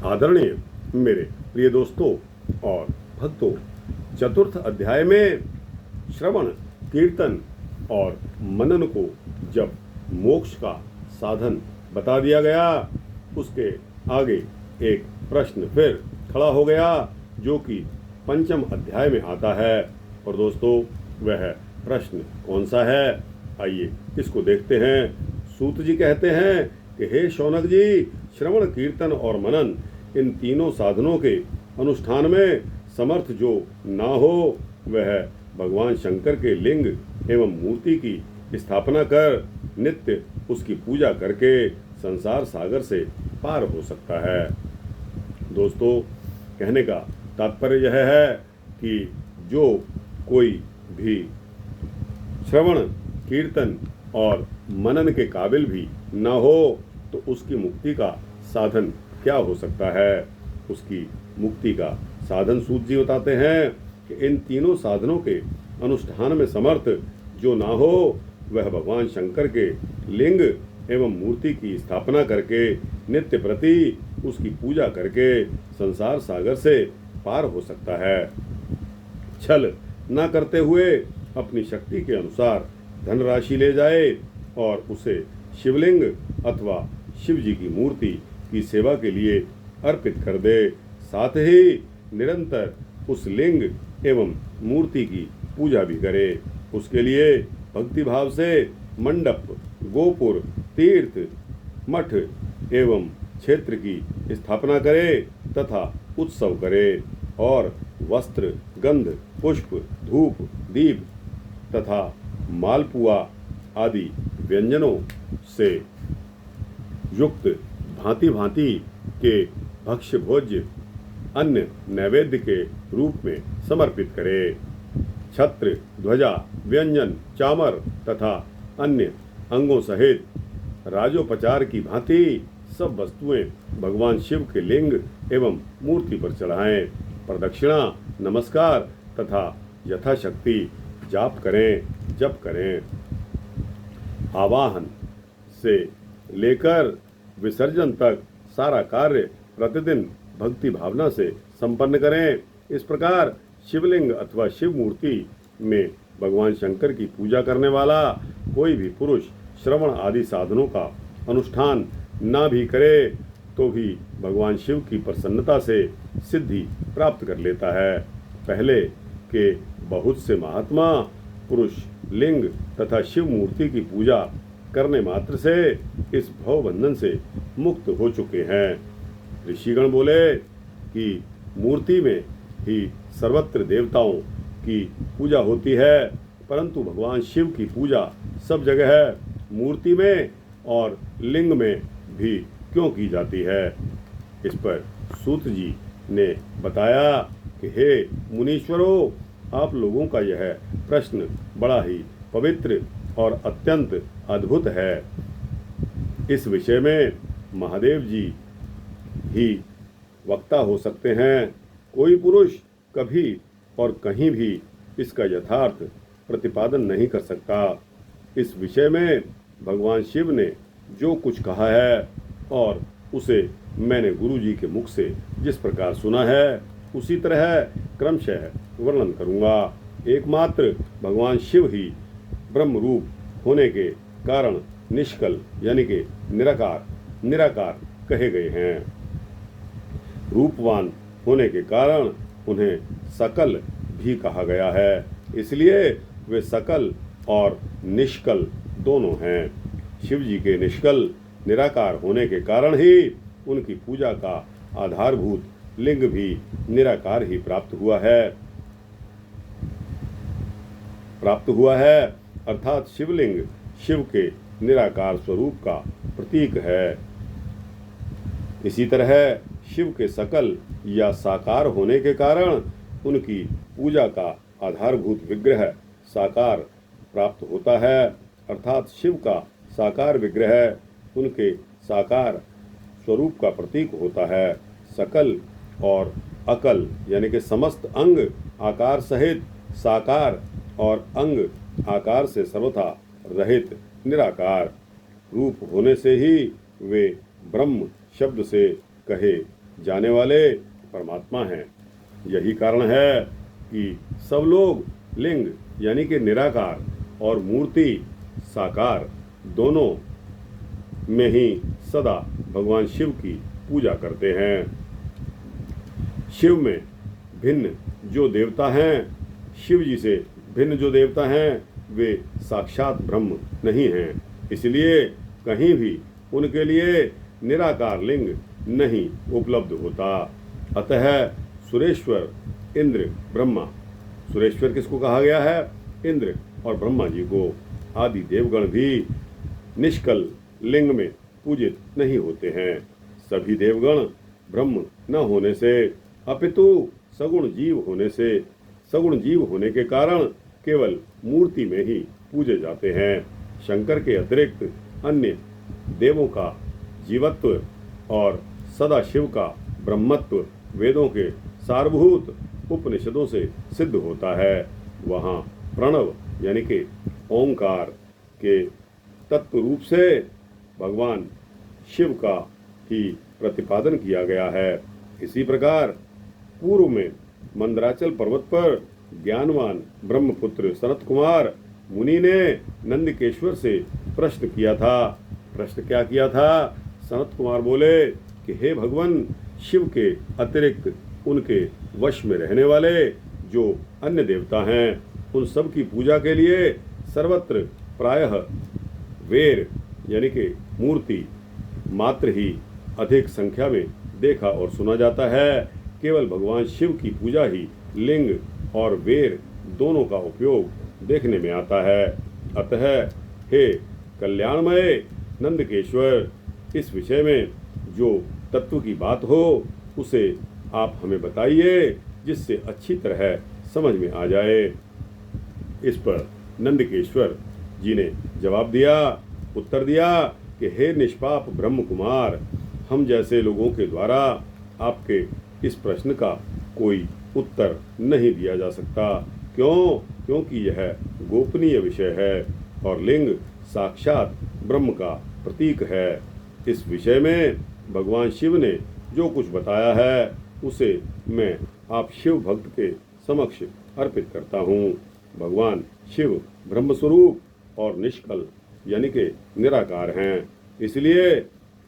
आदरणीय मेरे प्रिय दोस्तों और भक्तों, चतुर्थ अध्याय में श्रवण, कीर्तन और मनन को जब मोक्ष का साधन बता दिया गया, उसके आगे एक प्रश्न फिर खड़ा हो गया जो कि पंचम अध्याय में आता है। और दोस्तों, वह प्रश्न कौन सा है, आइए इसको देखते हैं। सूत जी कहते हैं कि हे शौनक जी, श्रवण, कीर्तन और मनन, इन तीनों साधनों के अनुष्ठान में समर्थ जो ना हो, वह भगवान शंकर के लिंग एवं मूर्ति की स्थापना कर नित्य उसकी पूजा करके संसार सागर से पार हो सकता है। दोस्तों, कहने का तात्पर्य यह है कि जो कोई भी श्रवण, कीर्तन और मनन के काबिल भी न हो, तो उसकी मुक्ति का साधन क्या हो सकता है। उसकी मुक्ति का साधन सूत जी बताते हैं कि इन तीनों साधनों के अनुष्ठान में समर्थ जो ना हो, वह भगवान शंकर के लिंग एवं मूर्ति की स्थापना करके नित्य प्रति उसकी पूजा करके संसार सागर से पार हो सकता है। छल न करते हुए अपनी शक्ति के अनुसार धनराशि ले जाए और उसे शिवलिंग अथवा शिव जी की मूर्ति की सेवा के लिए अर्पित कर दे। साथ ही निरंतर उस लिंग एवं मूर्ति की पूजा भी करे। उसके लिए भक्ति भाव से मंडप, गोपुर, तीर्थ, मठ एवं क्षेत्र की स्थापना करे तथा उत्सव करे और वस्त्र, गंध, पुष्प, धूप, दीप तथा मालपुआ आदि व्यंजनों से युक्त भांति भांति के भक्ष्य भोज्य अन्य नैवेद्य के रूप में समर्पित करे। छत्र, ध्वजा, व्यंजन, चामर तथा अन्य अंगों सहित राजोपचार की भांति सब वस्तुएं भगवान शिव के लिंग एवं मूर्ति पर चढ़ाएं। प्रदक्षिणा, नमस्कार तथा यथाशक्ति जाप करें, जप करें। आवाहन से लेकर विसर्जन तक सारा कार्य प्रतिदिन भक्ति भावना से संपन्न करें। इस प्रकार शिवलिंग अथवा शिव मूर्ति में भगवान शंकर की पूजा करने वाला कोई भी पुरुष श्रवण आदि साधनों का अनुष्ठान ना भी करे तो भी भगवान शिव की प्रसन्नता से सिद्धि प्राप्त कर लेता है। पहले के बहुत से महात्मा पुरुष लिंग तथा शिव मूर्ति की पूजा करने मात्र से इस भव बंधन से मुक्त हो चुके हैं। ऋषिगण बोले कि मूर्ति में ही सर्वत्र देवताओं की पूजा होती है, परंतु भगवान शिव की पूजा सब जगह है, मूर्ति में और लिंग में भी क्यों की जाती है। इस पर सूत जी ने बताया कि हे मुनीश्वरों, आप लोगों का यह प्रश्न बड़ा ही पवित्र और अत्यंत अद्भुत है। इस विषय में महादेव जी ही वक्ता हो सकते हैं। कोई पुरुष कभी और कहीं भी इसका यथार्थ प्रतिपादन नहीं कर सकता। इस विषय में भगवान शिव ने जो कुछ कहा है और उसे मैंने गुरु जी के मुख से जिस प्रकार सुना है, उसी तरह क्रमशः वर्णन करूंगा। एकमात्र भगवान शिव ही ब्रह्म रूप होने के कारण निष्कल यानी कि निराकार कहे गए हैं। रूपवान होने के कारण उन्हें सकल भी कहा गया है, इसलिए वे सकल और निष्कल दोनों हैं। शिव जी के निष्कल निराकार होने के कारण ही उनकी पूजा का आधारभूत लिंग भी निराकार ही प्राप्त हुआ है, अर्थात शिवलिंग शिव के निराकार स्वरूप का प्रतीक है। इसी तरह शिव के सकल या साकार होने के कारण उनकी पूजा का आधारभूत विग्रह साकार प्राप्त होता है, अर्थात शिव का साकार विग्रह उनके साकार स्वरूप का प्रतीक होता है। सकल और अकल यानी कि समस्त अंग आकार सहित साकार और अंग आकार से सर्वथा रहित निराकार रूप होने से ही वे ब्रह्म शब्द से कहे जाने वाले परमात्मा हैं। यही कारण है कि सब लोग लिंग यानी कि निराकार और मूर्ति साकार दोनों में ही सदा भगवान शिव की पूजा करते हैं। शिव में भिन्न जो देवता हैं, शिव जी से भिन्न जो देवता हैं, वे साक्षात ब्रह्म नहीं हैं। इसलिए कहीं भी उनके लिए निराकार लिंग नहीं उपलब्ध होता। अतः सुरेश्वर, इंद्र, ब्रह्मा, सुरेश्वर किसको कहा गया है? इंद्र और ब्रह्मा जी को। आदि देवगण भी निष्कल लिंग में पूजित नहीं होते हैं। सभी देवगण ब्रह्म न होने से अपितु सगुण जीव होने से, सगुण जीव होने के कारण केवल मूर्ति में ही पूजे जाते हैं। शंकर के अतिरिक्त अन्य देवों का जीवत्व और सदाशिव का ब्रह्मत्व वेदों के सारभूत उपनिषदों से सिद्ध होता है। वहाँ प्रणव यानी कि ओंकार के तत्व रूप से भगवान शिव का ही प्रतिपादन किया गया है। इसी प्रकार पूर्व में मंदराचल पर्वत पर ज्ञानवान ब्रह्मपुत्र सनत कुमार मुनि ने नंदकेश्वर से प्रश्न किया था। प्रश्न क्या किया था? सनत कुमार बोले कि हे भगवान, शिव के अतिरिक्त उनके वश में रहने वाले जो अन्य देवता हैं, उन सब की पूजा के लिए सर्वत्र प्रायः वेर यानी कि मूर्ति मात्र ही अधिक संख्या में देखा और सुना जाता है। केवल भगवान शिव की पूजा ही लिंग और वेर दोनों का उपयोग देखने में आता है। अतः हे कल्याणमय नंदकेश्वर, इस विषय में जो तत्व की बात हो उसे आप हमें बताइए, जिससे अच्छी तरह समझ में आ जाए। इस पर नंदकेश्वर जी ने जवाब दिया, उत्तर दिया कि हे निष्पाप ब्रह्म कुमार, हम जैसे लोगों के द्वारा आपके इस प्रश्न का कोई उत्तर नहीं दिया जा सकता। क्यों? क्योंकि यह गोपनीय विषय है और लिंग साक्षात ब्रह्म का प्रतीक है। इस विषय में भगवान शिव ने जो कुछ बताया है उसे मैं आप शिव भक्त के समक्ष अर्पित करता हूँ। भगवान शिव ब्रह्मस्वरूप और निष्कल यानी कि निराकार हैं। इसलिए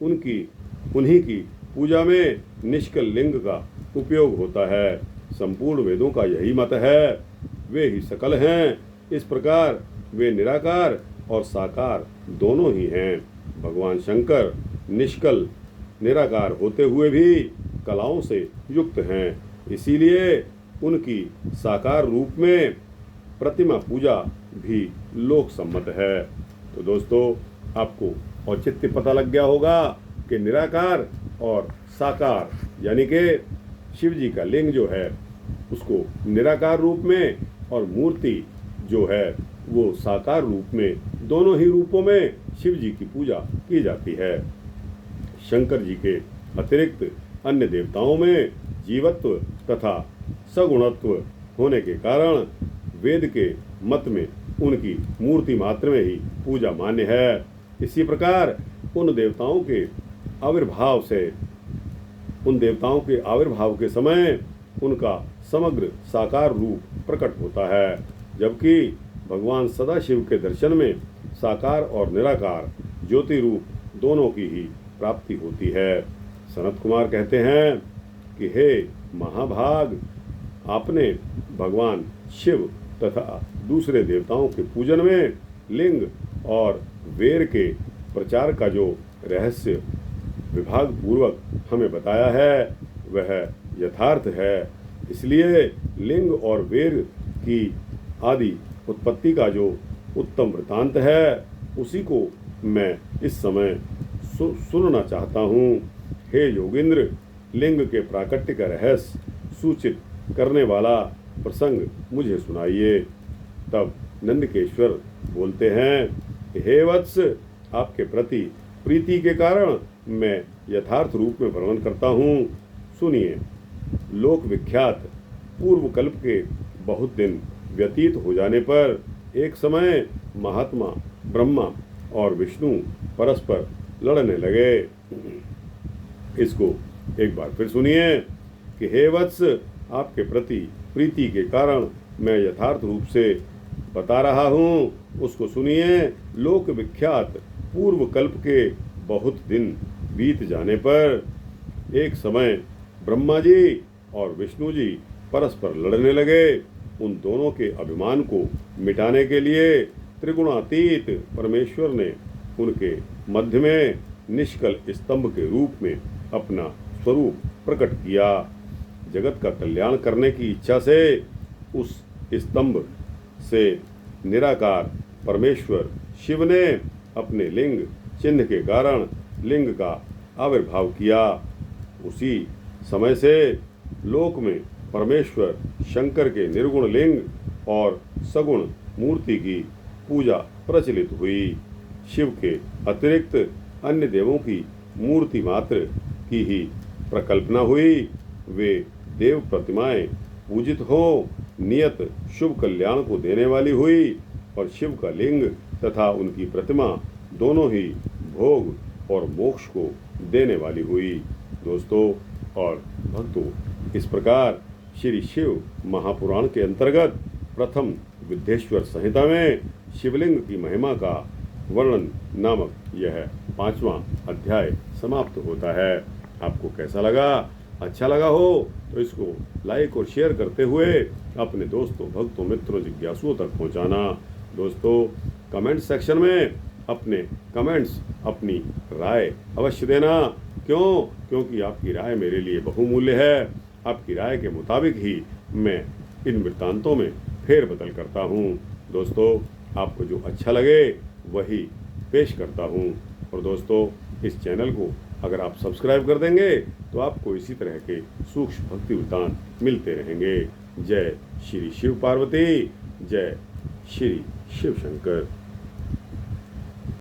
उन्हीं की पूजा में निष्कल लिंग का उपयोग होता है। संपूर्ण वेदों का यही मत है। वे ही सकल हैं। इस प्रकार वे निराकार और साकार दोनों ही हैं। भगवान शंकर निष्कल निराकार होते हुए भी कलाओं से युक्त हैं। इसीलिए उनकी साकार रूप में प्रतिमा पूजा भी लोक सम्मत है। तो दोस्तों, आपको औचित्य पता लग गया होगा कि निराकार और साकार यानी कि शिव जी का लिंग जो है उसको निराकार रूप में और मूर्ति जो है वो साकार रूप में, दोनों ही रूपों में शिव जी की पूजा की जाती है। शंकर जी के अतिरिक्त अन्य देवताओं में जीवत्व तथा सगुणत्व होने के कारण वेद के मत में उनकी मूर्ति मात्र में ही पूजा मान्य है। इसी प्रकार उन देवताओं के आविर्भाव के समय उनका समग्र साकार रूप प्रकट होता है, जबकि भगवान सदाशिव के दर्शन में साकार और निराकार ज्योति रूप दोनों की ही प्राप्ति होती है। सनत कुमार कहते हैं कि हे महाभाग, आपने भगवान शिव तथा दूसरे देवताओं के पूजन में लिंग और वेर के प्रचार का जो रहस्य विभाग पूर्वक हमें बताया है वह यथार्थ है। इसलिए लिंग और वेर की आदि उत्पत्ति का जो उत्तम वृतांत है उसी को मैं इस समय सुनना चाहता हूँ। हे योगींद्र, लिंग के प्राकट्य का रहस्य सूचित करने वाला प्रसंग मुझे सुनाइए। तब नंदकेश्वर बोलते हैं, हे वत्स, आपके प्रति प्रीति के कारण मैं यथार्थ रूप में वर्णन करता हूँ। सुनिए। लोक विख्यात पूर्व कल्प के बहुत दिन व्यतीत हो जाने पर एक समय महात्मा ब्रह्मा और विष्णु परस्पर लड़ने लगे। इसको एक बार फिर सुनिए कि हे वत्स, आपके प्रति प्रीति के कारण मैं यथार्थ रूप से बता रहा हूँ, उसको सुनिए। लोक विख्यात पूर्व कल्प के बहुत दिन बीत जाने पर एक समय ब्रह्मा जी और विष्णु जी परस्पर लड़ने लगे। उन दोनों के अभिमान को मिटाने के लिए त्रिगुणातीत परमेश्वर ने उनके मध्य में निष्कल स्तंभ के रूप में अपना स्वरूप प्रकट किया। जगत का कल्याण करने की इच्छा से उस स्तंभ से निराकार परमेश्वर शिव ने अपने लिंग चिन्ह के कारण लिंग का आविर्भाव किया। उसी समय से लोक में परमेश्वर शंकर के निर्गुण लिंग और सगुण मूर्ति की पूजा प्रचलित हुई। शिव के अतिरिक्त अन्य देवों की मूर्ति मात्र की ही प्रकल्पना हुई। वे देव प्रतिमाएं पूजित हो नियत शुभ कल्याण को देने वाली हुई और शिव का लिंग तथा उनकी प्रतिमा दोनों ही भोग और मोक्ष को देने वाली हुई। दोस्तों और भक्तों, इस प्रकार श्री शिव महापुराण के अंतर्गत प्रथम विद्येश्वर संहिता में शिवलिंग की महिमा का वर्णन नामक यह 5वां अध्याय समाप्त होता है। आपको कैसा लगा? अच्छा लगा हो तो इसको लाइक और शेयर करते हुए अपने दोस्तों, भक्तों, मित्रों, जिज्ञासुओं तक पहुंचाना। दोस्तों, कमेंट सेक्शन में अपने कमेंट्स, अपनी राय अवश्य देना। क्यों? क्योंकि आपकी राय मेरे लिए बहुमूल्य है। आपकी राय के मुताबिक ही मैं इन वृत्तांतों में फेरबदल करता हूँ। दोस्तों, आपको जो अच्छा लगे वही पेश करता हूँ। और दोस्तों, इस चैनल को अगर आप सब्सक्राइब कर देंगे तो आपको इसी तरह के सूक्ष्म भक्ति वृत्तांत मिलते रहेंगे। जय श्री शिव पार्वती, जय श्री शिव शंकर।